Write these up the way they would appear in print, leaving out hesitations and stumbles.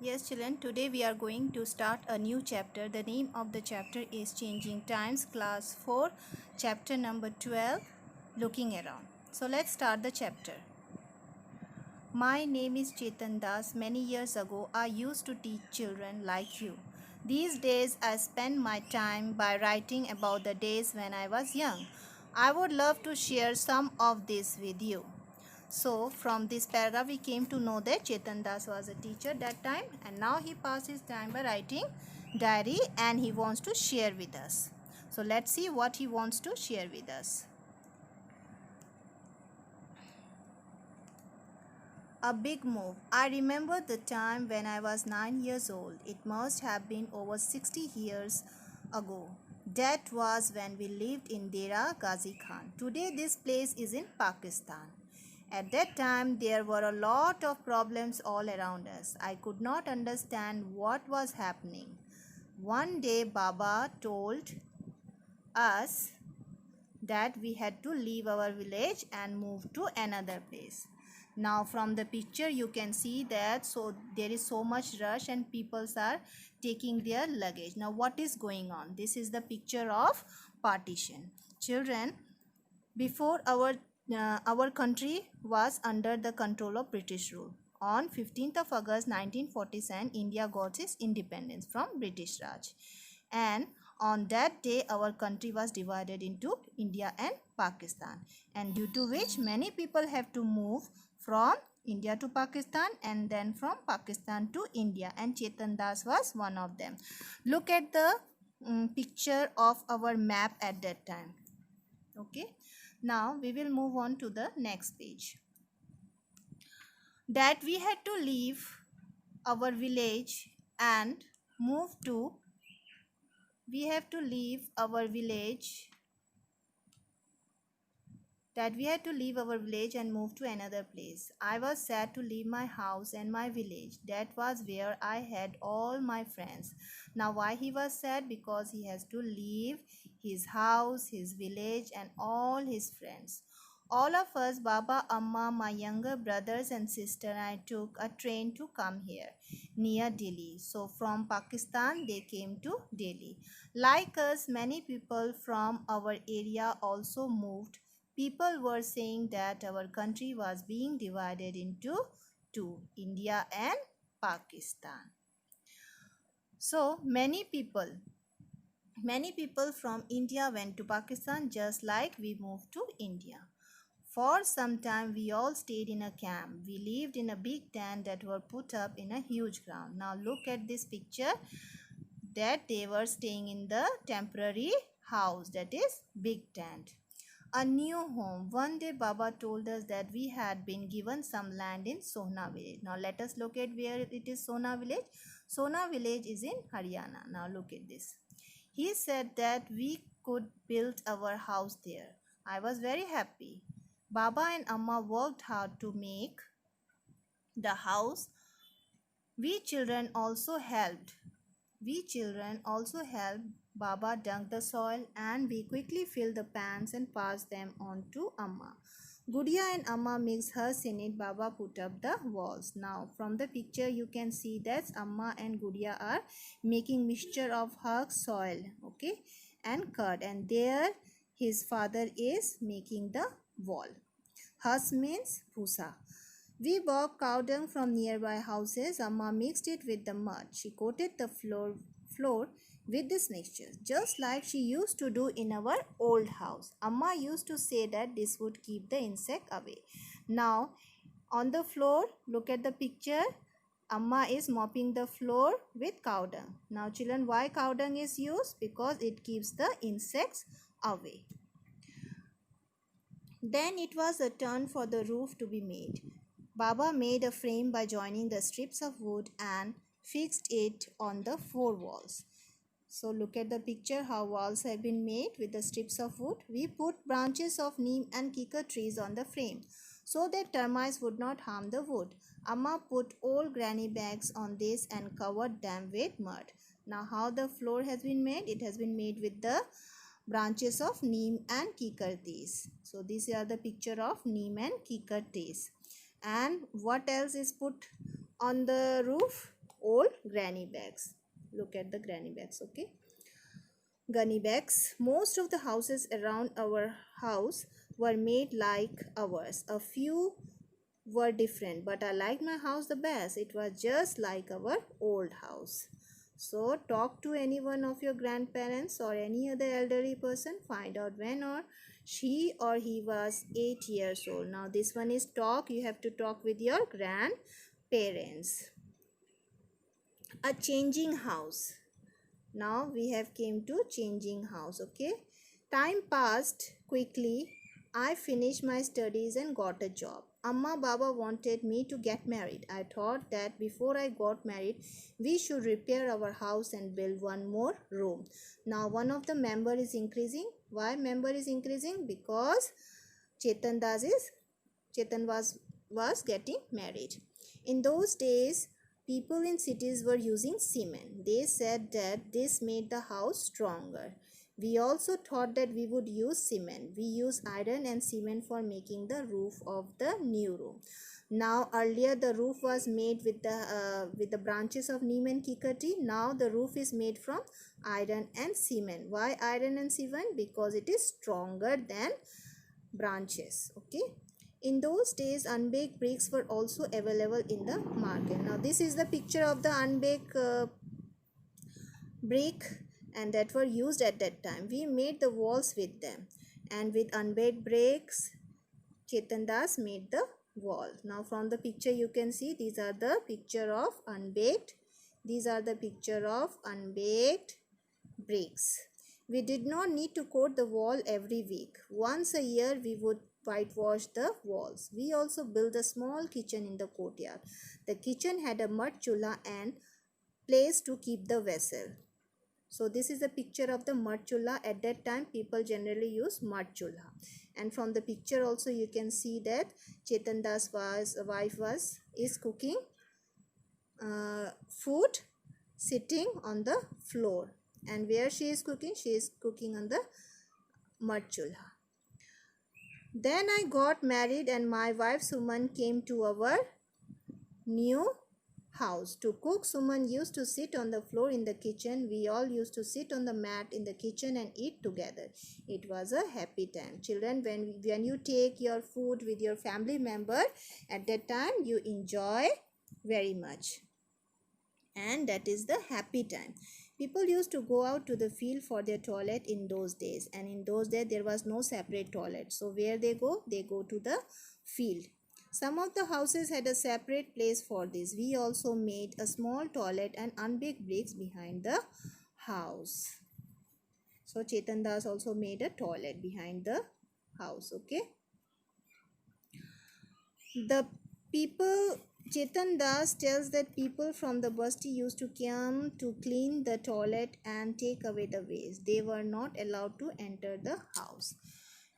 Yes, children, today we are going to start a new chapter. The name of the chapter is Changing Times, Class 4, chapter number 12, Looking Around. So let's start the chapter. My name is Chetan Das. Many years ago, I used to teach children like you. These days, I spend my time by writing about the days when I was young. I would love to share some of this with you. So, from this paragraph, we came to know that Chetan Das was a teacher that time, and now he passes his time by writing diary and he wants to share with us. So, let's see what he wants to share with us. A big move. I remember the time when I was 9 years old. It must have been over 60 years ago. That was when we lived in Dera Ghazi Khan. Today this place is in Pakistan. At that time there were a lot of problems all around us. I could not understand what was happening. One day Baba told us that we had to leave our village and move to another place. Now from the picture you can see that there is so much rush and people are taking their luggage. Now what is going on? This is the picture of partition. Children, before our country was under the control of British rule. On 15th of August 1947, India got its independence from British Raj. And on that day, our country was divided into India and Pakistan. And due to which many people have to move from India to Pakistan and then from Pakistan to India. And Chetan Das was one of them. Look at the picture of our map at that time. Okay. Now we will move on to the next page. That we had to leave our village and move to we have to leave our village that we had to leave our village and move to another place. I was sad to leave my house and my village. That was where I had all my friends. Now why he was sad? Because he has to leave his house, his village and all his friends. All of us, Baba, Amma, my younger brothers and sister, and I took a train to come here near Delhi. So from Pakistan they came to Delhi. Like us, many people from our area also moved. People were saying that our country was being divided into two, India and Pakistan. So many people from India went to Pakistan just like we moved to India. For some time we all stayed in a camp. We lived in a big tent that were put up in a huge ground. Now look at this picture that they were staying in the temporary house, that is big tent. A new home. One day Baba told us that we had been given some land in Sohna village. Now let us look at where it is Sohna village. Sohna village is in Haryana. Now look at this. He said that we could build our house there. I was very happy. Baba and Amma worked hard to make the house. We children also helped. Baba dug the soil and we quickly filled the pans and passed them on to Amma. Gudiya and Amma mixed herbs in it. Baba put up the walls. Now from the picture you can see that Amma and Gudiya are making mixture of herbs, soil, okay, and curd, and there his father is making the wall. Hus means pusa. We bought cow dung from nearby houses. Amma mixed it with the mud. She coated the floor with this mixture, just like she used to do in our old house. Amma used to say that this would keep the insect away. Now, on the floor, look at the picture. Amma is mopping the floor with cow dung. Now, children, why cow dung is used? Because it keeps the insects away. Then it was a turn for the roof to be made. Baba made a frame by joining the strips of wood and fixed it on the four walls. So look at the picture how walls have been made with the strips of wood. We put branches of neem and kikar trees on the frame so that termites would not harm the wood. Amma put old granny bags on this and covered them with mud. Now how the floor has been made? It has been made with the branches of neem and kikar trees. So these are the picture of neem and kikar trees. And what else is put on the roof? old granny bags. Look at the granny bags, okay? Gunny bags. Most of the houses around our house were made like ours. A few were different, but I liked my house the best. It was just like our old house. So talk to any one of your grandparents or any other elderly person. Find out when or she or he was 8 years old. Now this one is talk. You have to talk with your grandparents. A changing house. Now we have came to changing house. Okay, time passed quickly. I finished my studies and got a job. Amma Baba wanted me to get married. I thought that before I got married we should repair our house and build one more room. Now one of the member is increasing. Why member is increasing? Because Chetan Das is Chetan was getting married. In those days, people in cities were using cement. They said that this made the house stronger. We also thought that we would use cement. We use iron and cement for making the roof of the new room. Now earlier the roof was made with the branches of neem and kikati. Now the roof is made from iron and cement. Why iron and cement? Because it is stronger than branches. Okay, in those days unbaked bricks were also available in the market. Now this is the picture of the unbaked brick and that were used at that time. We made the walls with them, and with unbaked bricks Chetan Das made the wall. Now from the picture you can see these are the picture of unbaked. These are the picture of unbaked bricks. We did not need to coat the wall every week. Once a year we would whitewash the walls. We also built a small kitchen in the courtyard. The kitchen had a mud chulha and place to keep the vessel. So this is a picture of the mud chulha. At that time people generally use mud chulha. And from the picture also you can see that Chetan Das' wife is cooking food sitting on the floor. And where she is cooking on the mud chulha. Then I got married and my wife Suman came to our new house. To cook, Suman used to sit on the floor in the kitchen. We all used to sit on the mat in the kitchen and eat together. It was a happy time. Children, when you take your food with your family member, at that time you enjoy very much. And that is the happy time. People used to go out to the field for their toilet in those days, and in those days there was no separate toilet. So where they go to the field. Some of the houses had a separate place for this. We also made a small toilet and unbaked bricks behind the house. So Chetan Das also made a toilet behind the house. Okay, the people Chetan Das tells that people from the basti used to come to clean the toilet and take away the waste. They were not allowed to enter the house.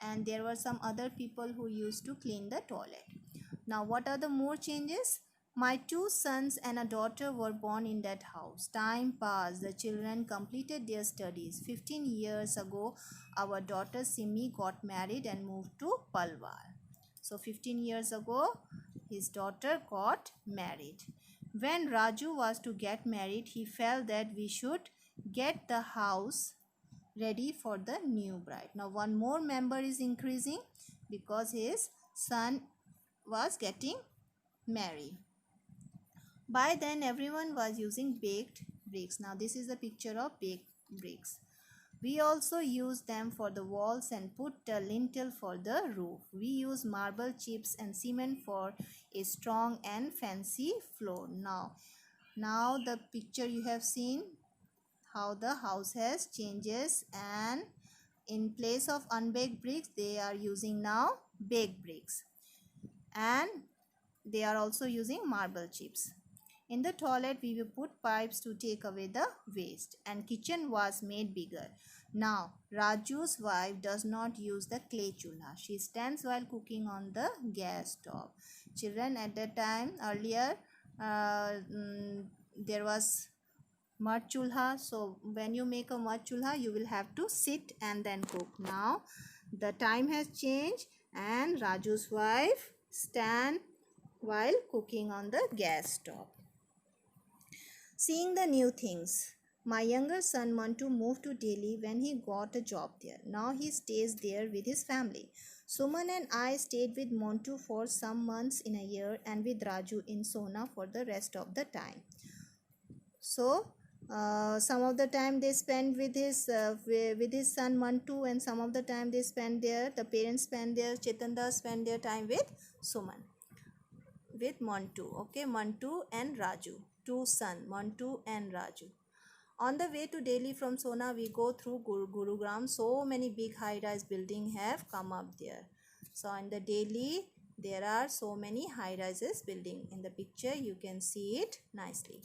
And there were some other people who used to clean the toilet. Now what are the more changes? My 2 sons and a daughter were born in that house. Time passed. The children completed their studies. 15 years ago, our daughter Simi got married and moved to Palwar. So 15 years ago, his daughter got married. When Raju was to get married, he felt that we should get the house ready for the new bride. Now one more member is increasing because his son was getting married. By then everyone was using baked bricks. Now this is a picture of baked bricks. We also use them for the walls and put a lintel for the roof. We use marble chips and cement for a strong and fancy floor. Now the picture you have seen how the house has changes, and in place of unbaked bricks they are using now baked bricks, and they are also using marble chips. In the toilet we will put pipes to take away the waste, and kitchen was made bigger. Now Raju's wife does not use the clay chulha. She stands while cooking on the gas stove. Children, at that time earlier there was mud chulha. So when you make a mud chulha you will have to sit and then cook. Now the time has changed and Raju's wife stand while cooking on the gas stove. Seeing the new things. My younger son Mantu moved to Delhi when he got a job there. Now he stays there with his family. Suman and I stayed with Montu for some months in a year and with Raju in Sona for the rest of the time. So some of the time they spend with his son Mantu, and some of the time they spend there. The parents spend there. Chetanda spend their time with Suman, with Mantu. Okay, Mantu and Raju, two son Mantu and Raju. On the way to Delhi from Sona, we go through Gurugram. So many big high-rise buildings have come up there. So in the Delhi, there are so many high-rises building. In the picture, you can see it nicely.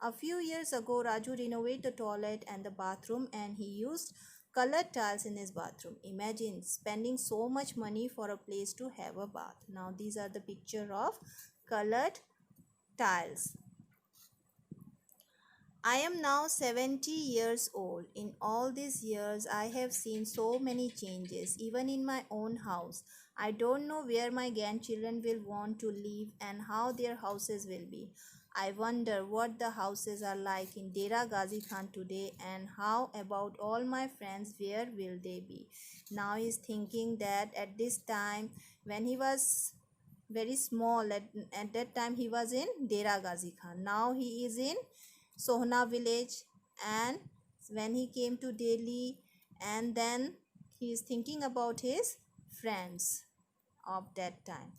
A few years ago, Raju renovated the toilet and the bathroom, and he used colored tiles in his bathroom. Imagine spending so much money for a place to have a bath. Now these are the picture of colored tiles. I am now 70 years old. In all these years, I have seen so many changes, even in my own house. I don't know where my grandchildren will want to live and how their houses will be. I wonder what the houses are like in Dera Ghazi Khan today, and how about all my friends, where will they be? Now he's thinking that at this time, when he was very small, at that time he was in Dera Ghazi Khan. Now he is in Sohna village, and when he came to Delhi, and then he is thinking about his friends of that time.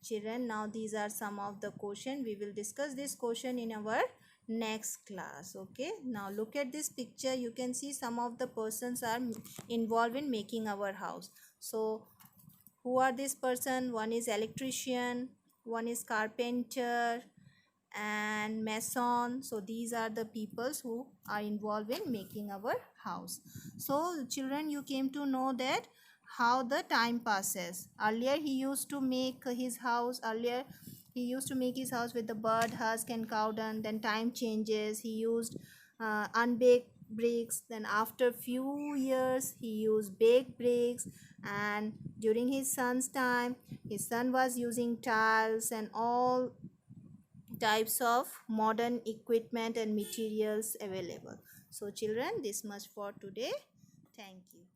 Children, now these are some of the question. We will discuss this question in our next class. Okay, now look at this picture. You can see some of the persons are involved in making our house. So who are this person? One is electrician, one is carpenter, and mason. So these are the peoples who are involved in making our house. So children, you came to know that how the time passes. Earlier he used to make his house with the bird husk and cow dung. Then time changes, he used unbaked bricks. Then after few years he used baked bricks, and during his son's time, his son was using tiles and all types of modern equipment and materials available. So children, this much for today. Thank you.